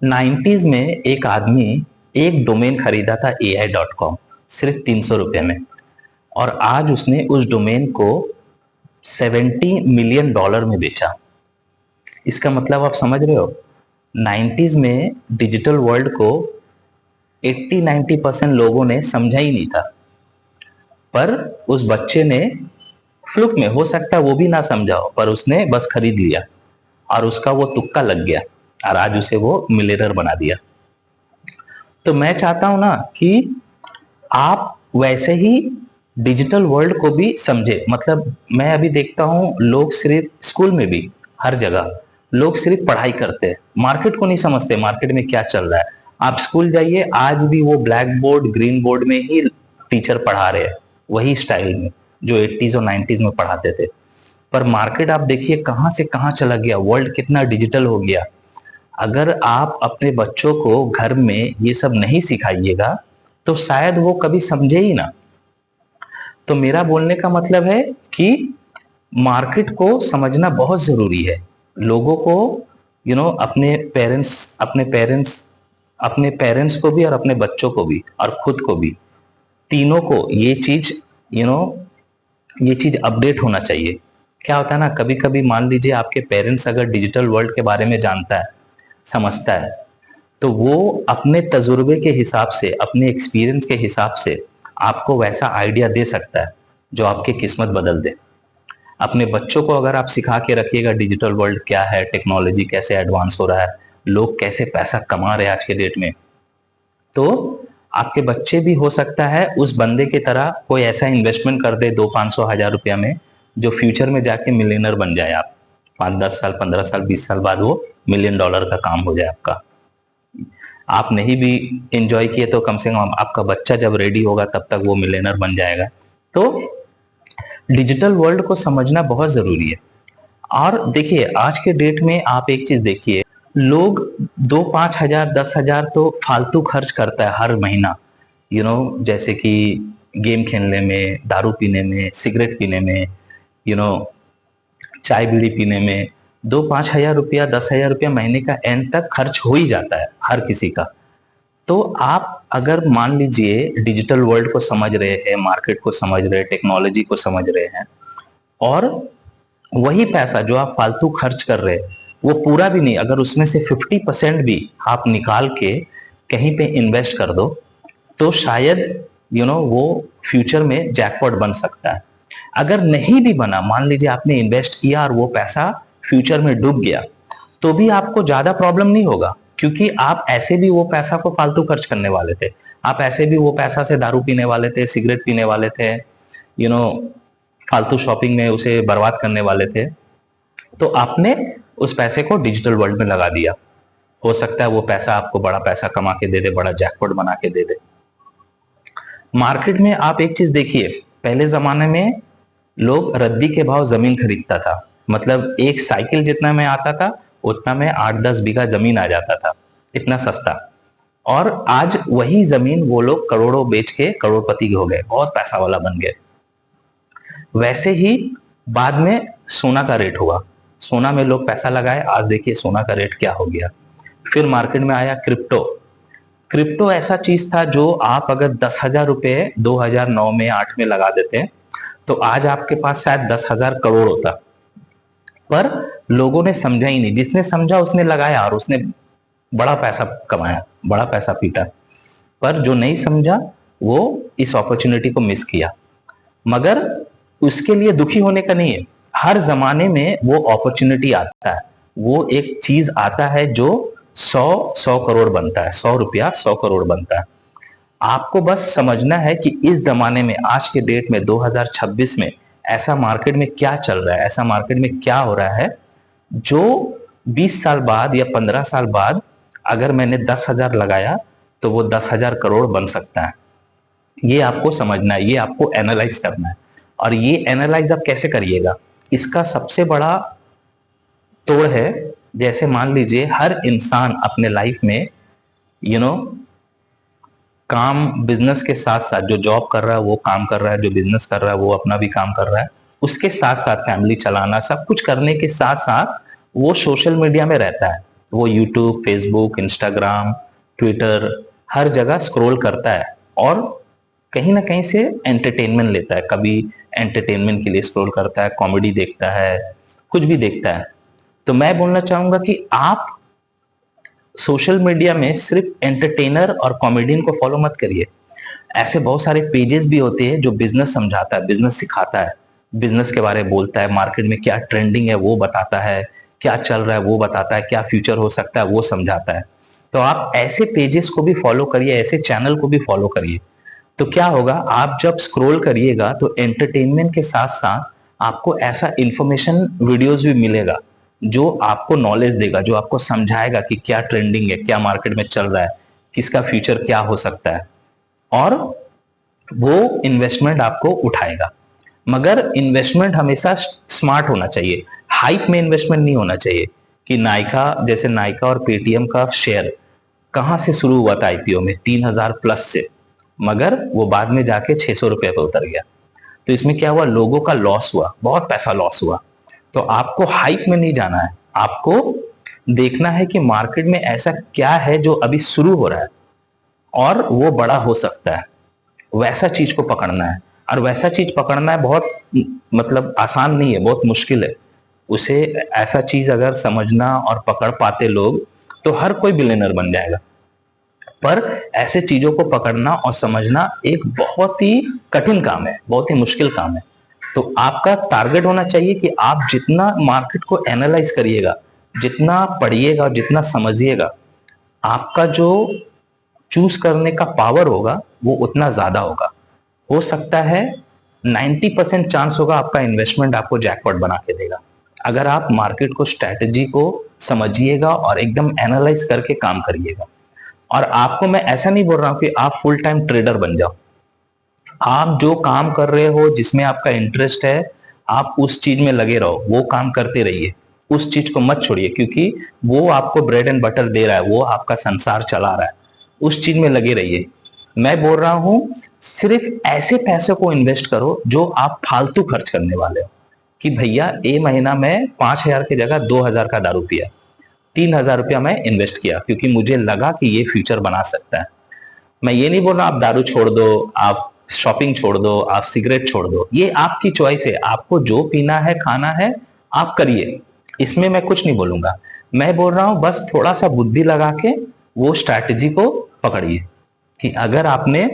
90s में एक आदमी एक डोमेन खरीदा था ai.com सिर्फ 300 रुपए में, और आज उसने उस डोमेन को $70 मिलियन में बेचा। इसका मतलब आप समझ रहे हो, 90s में डिजिटल वर्ल्ड को 80-90% लोगों ने समझा ही नहीं था, पर उस बच्चे ने फ्लुक में, हो सकता है वो भी ना समझा हो, पर उसने बस खरीद लिया और उसका वो तुक्का लग गया और आज उसे वो मिलियनर बना दिया। तो मैं चाहता हूं ना कि आप वैसे ही डिजिटल वर्ल्ड को भी समझे। मतलब मैं अभी देखता हूं लोग सिर्फ स्कूल में भी, हर जगह लोग सिर्फ पढ़ाई करते हैं, मार्केट को नहीं समझते, मार्केट में क्या चल रहा है। आप स्कूल जाइए, आज भी वो ब्लैक बोर्ड ग्रीन बोर्ड में ही टीचर पढ़ा रहे हैं, वही स्टाइल में जो 80s और 90s में पढ़ाते थे। पर मार्केट आप देखिए कहां से कहां चला गया, वर्ल्ड कितना डिजिटल हो गया। अगर आप अपने बच्चों को घर में ये सब नहीं सिखाइएगा तो शायद वो कभी समझे ही ना। तो मेरा बोलने का मतलब है कि मार्केट को समझना बहुत जरूरी है। लोगों को अपने पेरेंट्स को भी और अपने बच्चों को भी और खुद को भी, तीनों को ये चीज अपडेट होना चाहिए। क्या होता है ना, कभी कभी मान लीजिए आपके पेरेंट्स अगर डिजिटल वर्ल्ड के बारे में जानता है, समझता है, तो वो अपने तजुर्बे के हिसाब से, अपने एक्सपीरियंस के हिसाब से आपको वैसा आइडिया दे सकता है जो आपकी किस्मत बदल दे। अपने बच्चों को अगर आप सिखा के रखिएगा डिजिटल वर्ल्ड क्या है, टेक्नोलॉजी कैसे एडवांस हो रहा है, लोग कैसे पैसा कमा रहे हैं आज के डेट में, तो आपके बच्चे भी हो सकता है उस बंदे की तरह कोई ऐसा इन्वेस्टमेंट कर दे 200-500 रुपया में, जो फ्यूचर में जाके मिलियनर बन जाए। आप 5-10 साल, 15 साल, 20 साल बाद वो $1 मिलियन का काम हो जाए आपका। आप नहीं भी एंजॉय किए तो कम से कम आपका बच्चा जब रेडी होगा तब तक वो मिलियनर बन जाएगा। तो डिजिटल वर्ल्ड को समझना बहुत जरूरी है। और देखिए आज के डेट में आप एक चीज देखिए, लोग 2-5 हजार 10,000 तो फालतू खर्च करता है हर महीना, जैसे कि गेम खेलने में, दारू पीने में, सिगरेट पीने में, चाय बीड़ी पीने में। 2-5 हजार रुपया, 10,000 रुपया महीने का एंड तक खर्च हो ही जाता है हर किसी का। तो आप अगर मान लीजिए डिजिटल वर्ल्ड को समझ रहे हैं, मार्केट को समझ रहे हैं, टेक्नोलॉजी को समझ रहे हैं, और वही पैसा जो आप फालतू खर्च कर रहे हैं वो पूरा भी नहीं, अगर उसमें से 50% भी आप निकाल के कहीं पे इन्वेस्ट कर दो, तो शायद वो फ्यूचर में जैकपॉट बन सकता है। अगर नहीं भी बना, मान लीजिए आपने इन्वेस्ट किया और वो पैसा फ्यूचर में डूब गया, तो भी आपको ज्यादा प्रॉब्लम नहीं होगा, क्योंकि आप ऐसे भी वो पैसा को फालतू खर्च करने वाले थे। आप ऐसे भी वो पैसा से दारू पीने वाले थे, सिगरेट पीने वाले थे, फालतू शॉपिंग में उसे बर्बाद करने वाले थे। तो आपने उस पैसे को डिजिटल वर्ल्ड में लगा दिया। हो सकता है वो पैसा आपको बड़ा पैसा कमा के दे दे, बड़ा जैकपॉट बना के दे दे। मार्केट में आप एक चीज देखिए, पहले जमाने में लोग रद्दी के भाव जमीन खरीदता था, मतलब एक साइकिल जितना में आता था उतना में 8-10 बीघा जमीन आ जाता था, इतना सस्ता। और आज वही जमीन वो लोग करोड़ों बेच के करोड़पति हो गए, बहुत पैसा वाला बन गए। वैसे ही बाद में सोना का रेट हुआ, सोना में लोग पैसा लगाए, आज देखिए सोना का रेट क्या हो गया। फिर मार्केट में आया क्रिप्टो। क्रिप्टो ऐसा चीज था जो आप अगर 10,000 रुपए 2009 में 8 में लगा देते तो आज आपके पास शायद 10,000 करोड़ होता। पर लोगों ने समझा ही नहीं, जिसने समझा उसने लगाया और उसने बड़ा पैसा कमाया, बड़ा पैसा पीटा। पर जो नहीं समझा वो इस अपॉर्चुनिटी को मिस किया। मगर उसके लिए दुखी होने का नहीं है, हर जमाने में वो अपॉर्चुनिटी आता है, वो एक चीज आता है जो 100 करोड़ बनता है, 100 रुपया 100 करोड़ बनता है। आपको बस समझना है कि इस जमाने में, आज के डेट में 2026 में ऐसा मार्केट में क्या चल रहा है, ऐसा मार्केट में क्या हो रहा है जो 20 साल बाद या 15 साल बाद अगर मैंने 10,000 लगाया तो वो 10,000 करोड़ बन सकता है। ये आपको समझना है, ये आपको एनालाइज करना है। और ये एनालाइज आप कैसे करिएगा, इसका सबसे बड़ा तोड़ है, जैसे मान लीजिए हर इंसान अपने लाइफ में काम, बिजनेस के साथ साथ, जो जॉब कर रहा है वो काम कर रहा है, जो बिजनेस कर रहा है वो अपना भी काम कर रहा है, उसके साथ साथ फैमिली चलाना, सब कुछ करने के साथ साथ वो सोशल मीडिया में रहता है। वो यूट्यूब, फेसबुक, इंस्टाग्राम, ट्विटर, हर जगह स्क्रॉल करता है और कहीं ना कहीं से एंटरटेनमेंट लेता है। कभी एंटरटेनमेंट के लिए स्क्रॉल करता है, कॉमेडी देखता है, कुछ भी देखता है। तो मैं बोलना चाहूंगा कि आप सोशल मीडिया में सिर्फ एंटरटेनर और कॉमेडियन को फॉलो मत करिए। ऐसे बहुत सारे पेजेस भी होते हैं जो बिजनेस समझाता है, बिजनेस सिखाता है, बिजनेस के बारे में बोलता है, मार्केट में क्या ट्रेंडिंग है वो बताता है, क्या चल रहा है वो बताता है, क्या फ्यूचर हो सकता है वो समझाता है। तो आप ऐसे पेजेस को भी फॉलो करिए, ऐसे चैनल को भी फॉलो करिए। तो क्या होगा, आप जब स्क्रॉल करिएगा तो एंटरटेनमेंट के साथ साथ आपको ऐसा इंफॉर्मेशन वीडियोस भी मिलेगा जो आपको नॉलेज देगा, जो आपको समझाएगा कि क्या ट्रेंडिंग है, क्या मार्केट में चल रहा है, किसका फ्यूचर क्या हो सकता है, और वो इन्वेस्टमेंट आपको उठाएगा। मगर इन्वेस्टमेंट हमेशा स्मार्ट होना चाहिए, हाइप में इन्वेस्टमेंट नहीं होना चाहिए। कि नायका, जैसे नायका और पेटीएम का शेयर कहां से शुरू हुआ था आईपीओ में 3,000 प्लस से, मगर वो बाद में जाके 600 रुपए पे उतर गया। तो इसमें क्या हुआ, लोगों का लॉस हुआ, बहुत पैसा लॉस हुआ। तो आपको हाइप में नहीं जाना है, आपको देखना है कि मार्केट में ऐसा क्या है जो अभी शुरू हो रहा है और वो बड़ा हो सकता है, वैसा चीज को पकड़ना है। और वैसा चीज पकड़ना है बहुत मतलब आसान नहीं है, बहुत मुश्किल है। उसे ऐसा चीज अगर समझना और पकड़ पाते लोग तो हर कोई बिलियनर बन जाएगा। पर ऐसे चीजों को पकड़ना और समझना एक बहुत ही कठिन काम है, बहुत ही मुश्किल काम है। तो आपका टारगेट होना चाहिए कि आप जितना मार्केट को एनालाइज करिएगा, जितना पढ़िएगा, जितना समझिएगा, आपका जो चूज करने का पावर होगा वो उतना ज्यादा होगा। हो सकता है 90% चांस होगा आपका इन्वेस्टमेंट आपको जैकपॉट बना के देगा, अगर आप मार्केट को, स्ट्रैटेजी को समझिएगा और एकदम एनालाइज करके काम करिएगा। और आपको मैं ऐसा नहीं बोल रहा हूं कि आप फुल टाइम ट्रेडर बन जाओ। आप जो काम कर रहे हो, जिसमें आपका इंटरेस्ट है, आप उस चीज में लगे रहो, वो काम करते रहिए, उस चीज को मत छोड़िए, क्योंकि वो आपको ब्रेड एंड बटर दे रहा है, वो आपका संसार चला रहा है, उस चीज में लगे रहिए। मैं बोल रहा हूं सिर्फ ऐसे पैसे को इन्वेस्ट करो जो आप फालतू खर्च करने वाले हो। कि भैया ये महीना में 5,000 की जगह 2,000 का दारू पिया, 3,000 रुपया मैं इन्वेस्ट किया क्योंकि मुझे लगा कि ये फ्यूचर बना सकता है। मैं ये नहीं बोल रहा आप दारू छोड़ दो, आप शॉपिंग छोड़ दो, आप सिगरेट छोड़ दो, ये आपकी चॉइस है, आपको जो पीना है, खाना है, आप करिए, इसमें मैं कुछ नहीं बोलूंगा। मैं बोल रहा हूं बस थोड़ा सा बुद्धि लगा के वो स्ट्रैटेजी को पकड़िए कि अगर आपने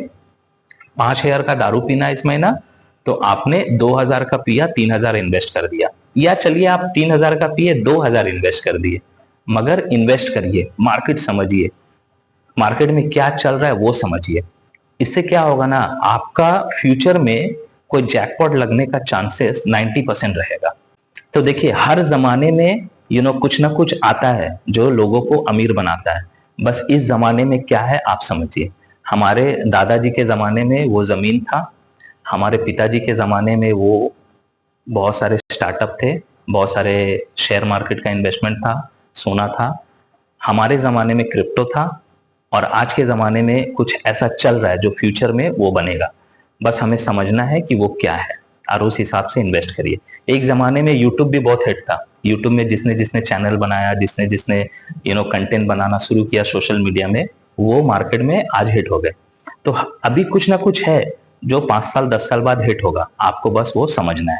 5,000 का दारू पीना इस महीना, तो आपने 2,000 का पिया, 3,000 इन्वेस्ट कर दिया, या चलिए आप 3,000 का पिए, 2,000 इन्वेस्ट कर दिए। मगर इन्वेस्ट करिए, मार्केट समझिए, मार्केट में क्या चल रहा है वो समझिए। इससे क्या होगा ना, आपका फ्यूचर में कोई जैकपॉट लगने का चांसेस 90% रहेगा। तो देखिए, हर जमाने में कुछ ना कुछ आता है जो लोगों को अमीर बनाता है। बस इस जमाने में क्या है आप समझिए। हमारे दादाजी के जमाने में वो जमीन था, हमारे पिताजी के जमाने में वो बहुत सारे स्टार्टअप थे, बहुत सारे शेयर मार्केट का इन्वेस्टमेंट था, सोना था। हमारे जमाने में क्रिप्टो था, और आज के जमाने में कुछ ऐसा चल रहा है जो फ्यूचर में वो बनेगा। बस हमें समझना है कि वो क्या है और उस हिसाब से इन्वेस्ट करिए। एक जमाने में यूट्यूब भी बहुत हिट था, यूट्यूब में जिसने जिसने चैनल बनाया, जिसने जिसने कंटेंट बनाना शुरू किया सोशल मीडिया में, वो मार्केट में आज हिट हो गए। तो अभी कुछ ना कुछ है जो 5 साल 10 साल बाद हिट होगा, आपको बस वो समझना है।